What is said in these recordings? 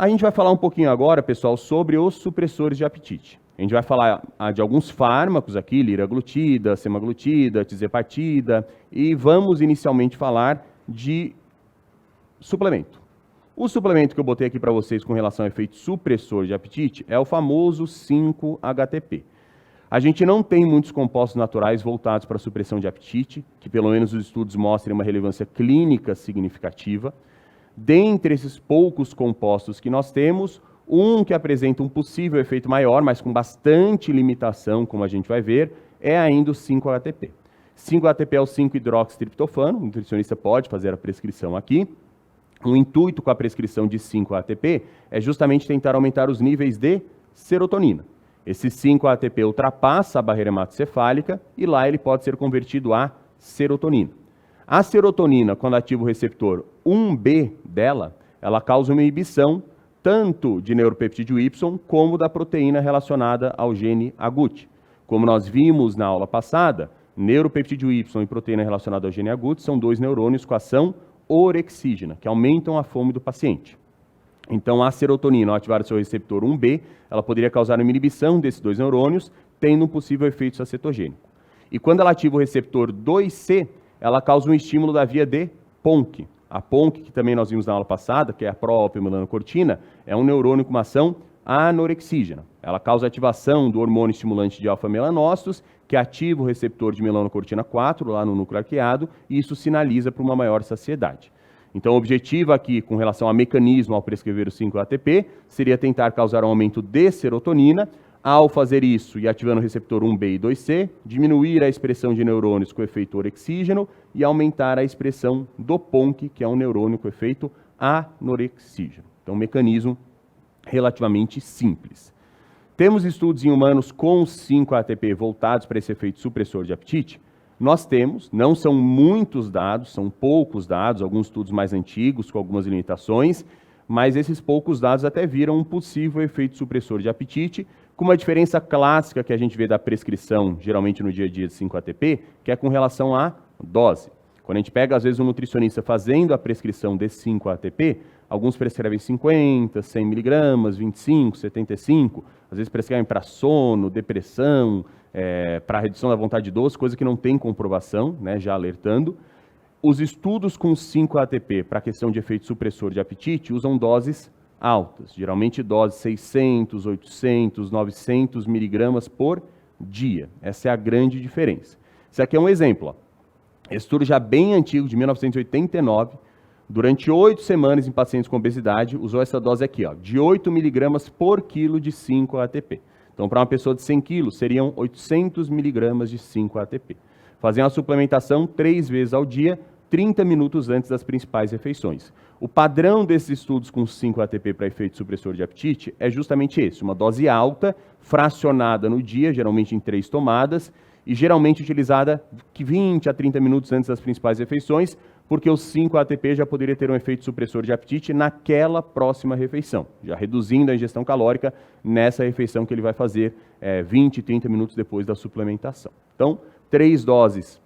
A gente vai falar um pouquinho agora, pessoal, sobre os supressores de apetite. A gente vai falar de alguns fármacos aqui, liraglutida, semaglutida, tirzepatida, e vamos inicialmente falar de suplemento. O suplemento que eu botei aqui para vocês com relação ao efeito supressor de apetite é o famoso 5-HTP. A gente não tem muitos compostos naturais voltados para a supressão de apetite, que pelo menos os estudos mostrem uma relevância clínica significativa. Dentre esses poucos compostos que nós temos, um que apresenta um possível efeito maior, mas com bastante limitação, como a gente vai ver, é ainda o 5-HTP. 5-HTP é o 5-hidroxitriptofano, o nutricionista pode fazer a prescrição aqui. O intuito com a prescrição de 5-HTP é justamente tentar aumentar os níveis de serotonina. Esse 5-HTP ultrapassa a barreira hematocefálica e lá ele pode ser convertido a serotonina. A serotonina, quando ativa o receptor 1B dela, ela causa uma inibição tanto de neuropeptídeo Y como da proteína relacionada ao gene AGUT. Como nós vimos na aula passada, neuropeptídeo Y e proteína relacionada ao gene AGUT são dois neurônios com ação orexígena, que aumentam a fome do paciente. Então, a serotonina, ao ativar o seu receptor 1B, ela poderia causar uma inibição desses dois neurônios, tendo um possível efeito sacetogênico. E quando ela ativa o receptor 2C, ela causa um estímulo da via de PONC. A PONC, que também nós vimos na aula passada, que é a proopiomelanocortina, é um neurônio com uma ação anorexígena. Ela causa ativação do hormônio estimulante de alfa-melanócitos, que ativa o receptor de melanocortina 4, lá no núcleo arqueado, e isso sinaliza para uma maior saciedade. Então, o objetivo aqui, com relação ao mecanismo ao prescrever o 5-HTP, seria tentar causar um aumento de serotonina. Ao fazer isso e ativando o receptor 1B e 2C, diminuir a expressão de neurônios com efeito orexígeno e aumentar a expressão do PONC, que é um neurônio com efeito anorexígeno. Então, um mecanismo relativamente simples. Temos estudos em humanos com 5-HTP voltados para esse efeito supressor de apetite? Nós temos, não são muitos dados, são poucos dados, alguns estudos mais antigos com algumas limitações, mas esses poucos dados até viram um possível efeito supressor de apetite, com uma diferença clássica que a gente vê da prescrição, geralmente no dia a dia de 5-HTP, que é com relação à dose. Quando a gente pega, às vezes, um nutricionista fazendo a prescrição de 5-HTP, alguns prescrevem 50, 100 miligramas, 25, 75, às vezes prescrevem para sono, depressão, para redução da vontade de doce, coisa que não tem comprovação, né, já alertando. Os estudos com 5-HTP para a questão de efeito supressor de apetite usam doses altas, geralmente doses 600, 800, 900 miligramas por dia. Essa é a grande diferença. Esse aqui é um exemplo. Ó. Estudo já bem antigo, de 1989, durante 8 semanas em pacientes com obesidade, usou essa dose aqui, ó, de 8 miligramas por quilo de 5-HTP. Então, para uma pessoa de 100 quilos, seriam 800 miligramas de 5-HTP. Faziam a suplementação 3 vezes ao dia, 30 minutos antes das principais refeições. O padrão desses estudos com 5-HTP para efeito supressor de apetite é justamente esse, uma dose alta, fracionada no dia, geralmente em 3 tomadas, e geralmente utilizada 20 a 30 minutos antes das principais refeições, porque o 5-HTP já poderia ter um efeito supressor de apetite naquela próxima refeição, já reduzindo a ingestão calórica nessa refeição que ele vai fazer 20, 30 minutos depois da suplementação. Então, 3 doses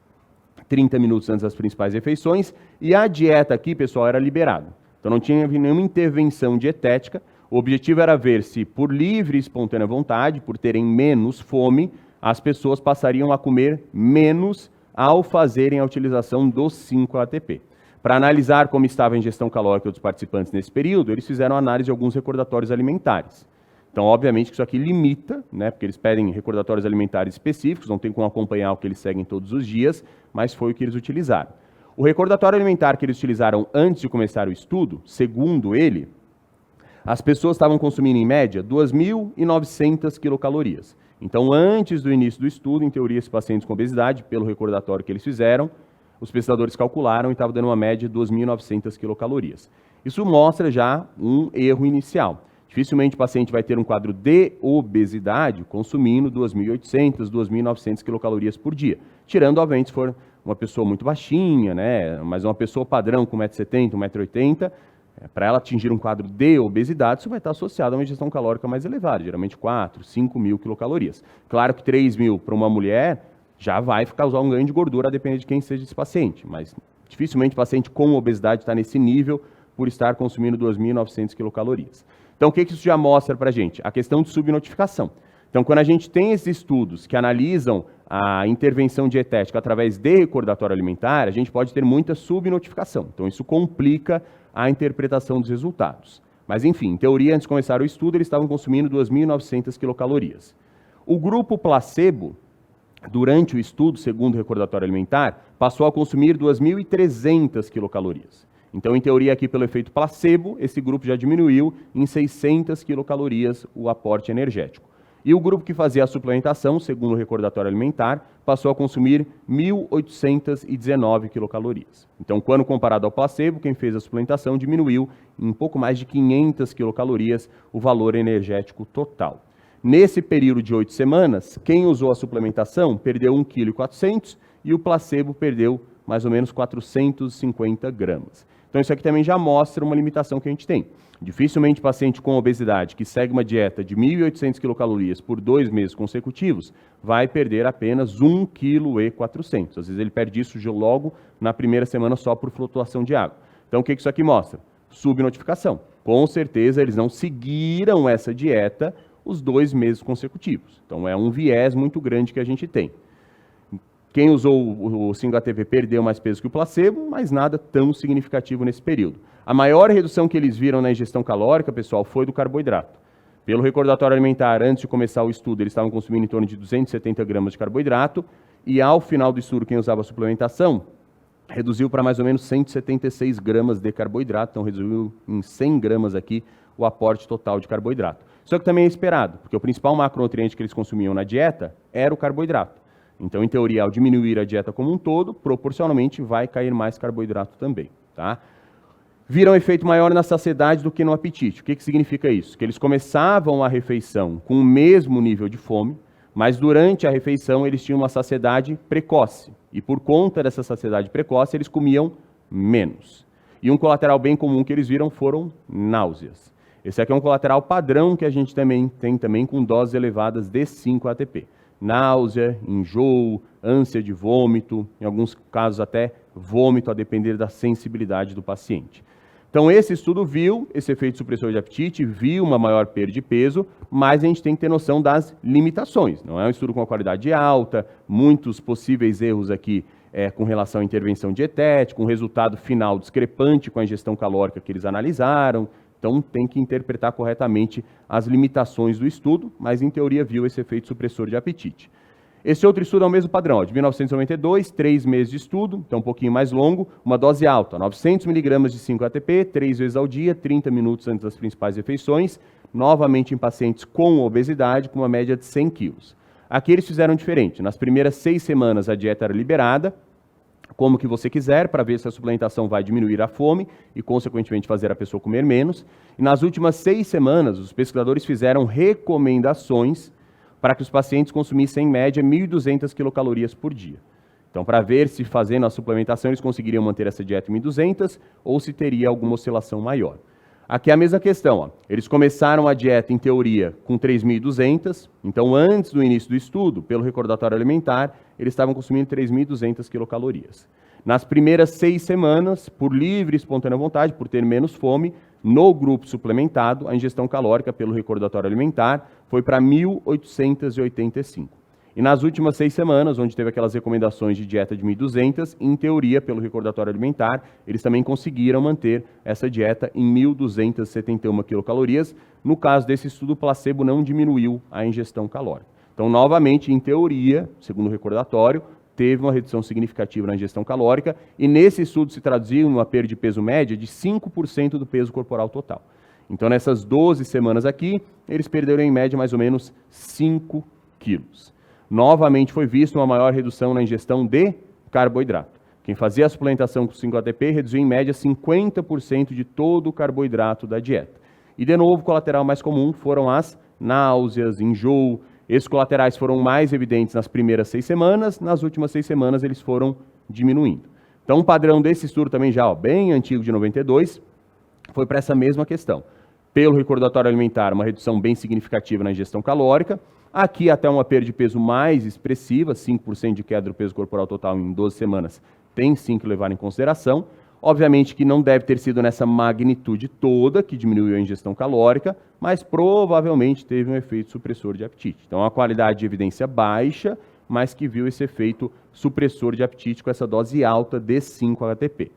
30 minutos antes das principais refeições, e a dieta aqui, pessoal, era liberada. Então não tinha nenhuma intervenção dietética, o objetivo era ver se, por livre e espontânea vontade, por terem menos fome, as pessoas passariam a comer menos ao fazerem a utilização do 5-HTP. Para analisar como estava a ingestão calórica dos participantes nesse período, eles fizeram análise de alguns recordatórios alimentares. Então, obviamente, que isso aqui limita, né, porque eles pedem recordatórios alimentares específicos, não tem como acompanhar o que eles seguem todos os dias, mas foi o que eles utilizaram. O recordatório alimentar que eles utilizaram antes de começar o estudo, segundo ele, as pessoas estavam consumindo, em média, 2.900 quilocalorias. Então, antes do início do estudo, em teoria, esses pacientes com obesidade, pelo recordatório que eles fizeram, os pesquisadores calcularam e estavam dando uma média de 2.900 quilocalorias. Isso mostra já um erro inicial. Dificilmente o paciente vai ter um quadro de obesidade consumindo 2.800, 2.900 quilocalorias por dia. Tirando, obviamente, se for uma pessoa muito baixinha, né, mas uma pessoa padrão com 1,70 m, 1,80 m, para ela atingir um quadro de obesidade, isso vai estar associado a uma ingestão calórica mais elevada, geralmente 4, 5 mil quilocalorias. Claro que 3 mil para uma mulher já vai causar um ganho de gordura, a depender de quem seja esse paciente, mas dificilmente o paciente com obesidade está nesse nível por estar consumindo 2.900 quilocalorias. Então, o que isso já mostra para a gente? A questão de subnotificação. Então, quando a gente tem esses estudos que analisam a intervenção dietética através de recordatório alimentar, a gente pode ter muita subnotificação. Então, isso complica a interpretação dos resultados. Mas, enfim, em teoria, antes de começar o estudo, eles estavam consumindo 2.900 quilocalorias. O grupo placebo, durante o estudo, segundo o recordatório alimentar, passou a consumir 2.300 quilocalorias. Então, em teoria, aqui pelo efeito placebo, esse grupo já diminuiu em 600 quilocalorias o aporte energético. E o grupo que fazia a suplementação, segundo o recordatório alimentar, passou a consumir 1.819 quilocalorias. Então, quando comparado ao placebo, quem fez a suplementação diminuiu em um pouco mais de 500 quilocalorias o valor energético total. Nesse período de 8 semanas, quem usou a suplementação perdeu 1,4 kg e o placebo perdeu mais ou menos 450 gramas. Então, isso aqui também já mostra uma limitação que a gente tem. Dificilmente paciente com obesidade que segue uma dieta de 1.800 quilocalorias por 2 meses consecutivos vai perder apenas 1,4 kg. Às vezes ele perde isso logo na primeira semana só por flutuação de água. Então o que isso aqui mostra? Subnotificação. Com certeza eles não seguiram essa dieta os 2 meses consecutivos. Então é um viés muito grande que a gente tem. Quem usou o 5-HTP perdeu mais peso que o placebo, mas nada tão significativo nesse período. A maior redução que eles viram na ingestão calórica, pessoal, foi do carboidrato. Pelo recordatório alimentar, antes de começar o estudo, eles estavam consumindo em torno de 270 gramas de carboidrato, e ao final do estudo, quem usava a suplementação, reduziu para mais ou menos 176 gramas de carboidrato, então reduziu em 100 gramas aqui o aporte total de carboidrato. Só que também é esperado, porque o principal macronutriente que eles consumiam na dieta era o carboidrato. Então, em teoria, ao diminuir a dieta como um todo, proporcionalmente vai cair mais carboidrato também, tá? Viram um efeito maior na saciedade do que no apetite. O que significa isso? Que eles começavam a refeição com o mesmo nível de fome, mas durante a refeição eles tinham uma saciedade precoce. E por conta dessa saciedade precoce, eles comiam menos. E um colateral bem comum que eles viram foram náuseas. Esse aqui é um colateral padrão que a gente também tem com doses elevadas de 5-ATP. Náusea, enjoo, ânsia de vômito, em alguns casos até vômito, a depender da sensibilidade do paciente. Então, esse estudo viu esse efeito supressor de apetite, viu uma maior perda de peso, mas a gente tem que ter noção das limitações. Não é um estudo com uma qualidade alta, muitos possíveis erros aqui com relação à intervenção dietética, um resultado final discrepante com a ingestão calórica que eles analisaram. Então, tem que interpretar corretamente as limitações do estudo, mas, em teoria, viu esse efeito supressor de apetite. Esse outro estudo é o mesmo padrão, de 1992, 3 meses de estudo, então um pouquinho mais longo, uma dose alta, 900 mg de 5-ATP, 3 vezes ao dia, 30 minutos antes das principais refeições, novamente em pacientes com obesidade, com uma média de 100 quilos. Aqui eles fizeram diferente, nas primeiras 6 semanas a dieta era liberada, como que você quiser, para ver se a suplementação vai diminuir a fome e, consequentemente, fazer a pessoa comer menos. E nas últimas 6 semanas, os pesquisadores fizeram recomendações para que os pacientes consumissem, em média, 1.200 quilocalorias por dia. Então, para ver se fazendo a suplementação eles conseguiriam manter essa dieta em 1.200 ou se teria alguma oscilação maior. Aqui é a mesma questão, ó. Eles começaram a dieta, em teoria, com 3.200, então antes do início do estudo, pelo recordatório alimentar, eles estavam consumindo 3.200 quilocalorias. Nas primeiras 6 semanas, por livre e espontânea vontade, por ter menos fome, no grupo suplementado, a ingestão calórica pelo recordatório alimentar foi para 1.885. E nas últimas 6 semanas, onde teve aquelas recomendações de dieta de 1.200, em teoria, pelo recordatório alimentar, eles também conseguiram manter essa dieta em 1.271 quilocalorias. No caso desse estudo, o placebo não diminuiu a ingestão calórica. Então, novamente, em teoria, segundo o recordatório, teve uma redução significativa na ingestão calórica, e nesse estudo se traduziu uma perda de peso média de 5% do peso corporal total. Então, nessas 12 semanas aqui, eles perderam em média mais ou menos 5 quilos. Novamente foi visto uma maior redução na ingestão de carboidrato. Quem fazia a suplementação com 5-ATP reduziu em média 50% de todo o carboidrato da dieta. E de novo, o colateral mais comum foram as náuseas, enjoo. Esses colaterais foram mais evidentes nas primeiras 6 semanas, nas últimas 6 semanas eles foram diminuindo. Então, o padrão desse estudo também já bem antigo, de 92, foi para essa mesma questão. Pelo recordatório alimentar, uma redução bem significativa na ingestão calórica. Aqui até uma perda de peso mais expressiva, 5% de queda do peso corporal total em 12 semanas, tem sim que levar em consideração. Obviamente que não deve ter sido nessa magnitude toda que diminuiu a ingestão calórica, mas provavelmente teve um efeito supressor de apetite. Então, a qualidade de evidência baixa, mas que viu esse efeito supressor de apetite com essa dose alta de 5-HTP.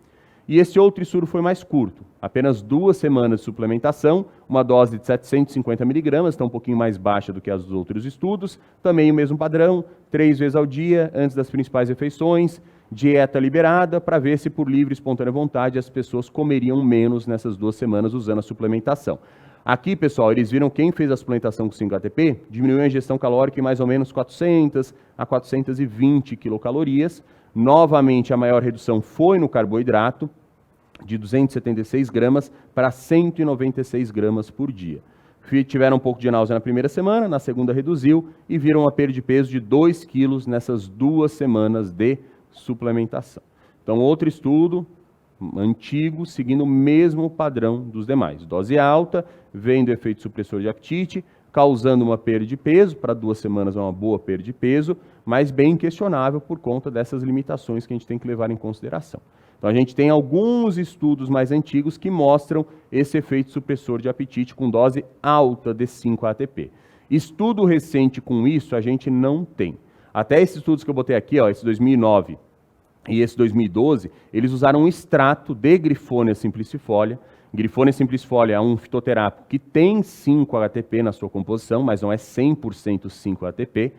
E esse outro estudo foi mais curto, apenas 2 semanas de suplementação, uma dose de 750 miligramas, está um pouquinho mais baixa do que as dos outros estudos, também o mesmo padrão, 3 vezes ao dia, antes das principais refeições, dieta liberada, para ver se por livre e espontânea vontade as pessoas comeriam menos nessas 2 semanas usando a suplementação. Aqui, pessoal, eles viram quem fez a suplementação com 5-HTP, diminuiu a ingestão calórica em mais ou menos 400 a 420 quilocalorias. Novamente, a maior redução foi no carboidrato, de 276 gramas para 196 gramas por dia. Tiveram um pouco de náusea na primeira semana, na segunda reduziu e viram uma perda de peso de 2 quilos nessas 2 semanas de suplementação. Então, outro estudo antigo, seguindo o mesmo padrão dos demais. Dose alta, vendo efeito supressor de apetite, causando uma perda de peso, para 2 semanas é uma boa perda de peso, mas bem questionável por conta dessas limitações que a gente tem que levar em consideração. Então, a gente tem alguns estudos mais antigos que mostram esse efeito supressor de apetite com dose alta de 5-ATP. Estudo recente com isso a gente não tem. Até esses estudos que eu botei aqui, ó, esse 2009 e esse 2012, eles usaram um extrato de Griffonia simplicifolia. Griffonia simplicifolia é um fitoterápico que tem 5-HTP na sua composição, mas não é 100% 5-HTP.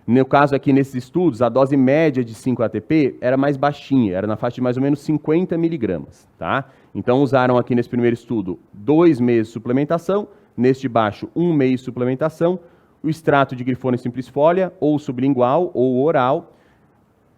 No caso aqui, nesses estudos, a dose média de 5-ATP era mais baixinha, era na faixa de mais ou menos 50 miligramas, tá? Então, usaram aqui nesse primeiro estudo 2 meses de suplementação, neste baixo 1 mês de suplementação, o extrato de Griffonia simplicifolia, ou sublingual ou oral,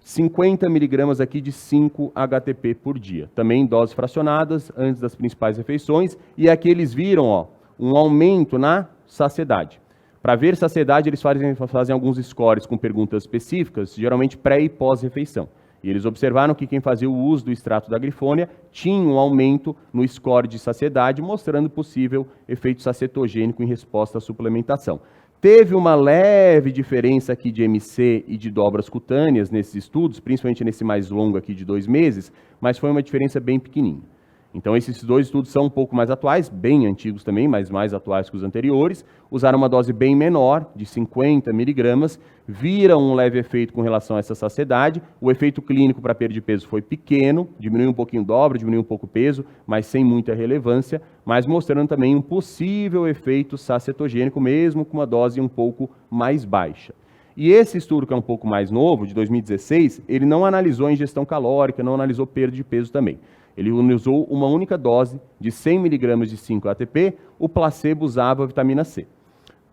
50 miligramas aqui de 5-HTP por dia. Também doses fracionadas, antes das principais refeições, e aqui eles viram, ó, um aumento na saciedade. Para ver saciedade, eles fazem alguns scores com perguntas específicas, geralmente pré e pós-refeição. E eles observaram que quem fazia o uso do extrato da Griffonia tinha um aumento no score de saciedade, mostrando possível efeito sacetogênico em resposta à suplementação. Teve uma leve diferença aqui de MC e de dobras cutâneas nesses estudos, principalmente nesse mais longo aqui de 2 meses, mas foi uma diferença bem pequenininha. Então, esses 2 estudos são um pouco mais atuais, bem antigos também, mas mais atuais que os anteriores. Usaram uma dose bem menor, de 50 miligramas, viram um leve efeito com relação a essa saciedade. O efeito clínico para perda de peso foi pequeno, diminuiu um pouquinho o dobro, diminuiu um pouco o peso, mas sem muita relevância, mas mostrando também um possível efeito sacetogênico, mesmo com uma dose um pouco mais baixa. E esse estudo, que é um pouco mais novo, de 2016, ele não analisou a ingestão calórica, não analisou perda de peso também. Ele usou uma única dose de 100 miligramas de 5-ATP, o placebo usava a vitamina C.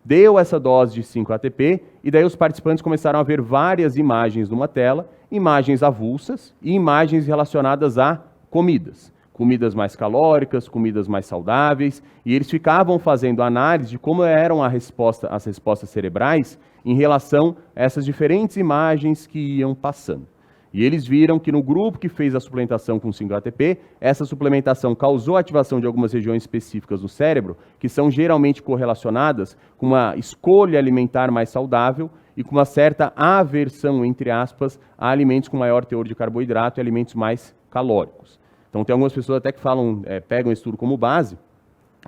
Deu essa dose de 5-ATP e daí os participantes começaram a ver várias imagens numa tela, imagens avulsas e imagens relacionadas a comidas. Comidas mais calóricas, comidas mais saudáveis, e eles ficavam fazendo análise de como eram as respostas cerebrais em relação a essas diferentes imagens que iam passando. E eles viram que no grupo que fez a suplementação com 5-ATP, essa suplementação causou ativação de algumas regiões específicas do cérebro, que são geralmente correlacionadas com uma escolha alimentar mais saudável e com uma certa aversão, entre aspas, a alimentos com maior teor de carboidrato e alimentos mais calóricos. Então, tem algumas pessoas até que falam, pegam esse estudo como base,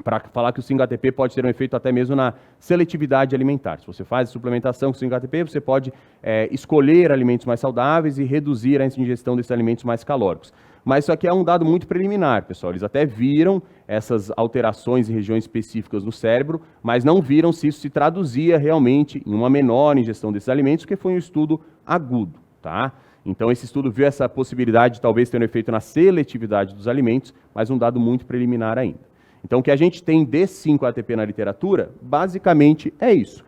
para falar que o 5-ATP pode ter um efeito até mesmo na seletividade alimentar. Se você faz a suplementação com 5-ATP, você pode escolher alimentos mais saudáveis e reduzir a ingestão desses alimentos mais calóricos. Mas isso aqui é um dado muito preliminar, pessoal. Eles até viram essas alterações em regiões específicas no cérebro, mas não viram se isso se traduzia realmente em uma menor ingestão desses alimentos, porque foi um estudo agudo, tá? Então, esse estudo viu essa possibilidade de talvez ter um efeito na seletividade dos alimentos, mas um dado muito preliminar ainda. Então, o que a gente tem de 5-ATP na literatura, basicamente é isso.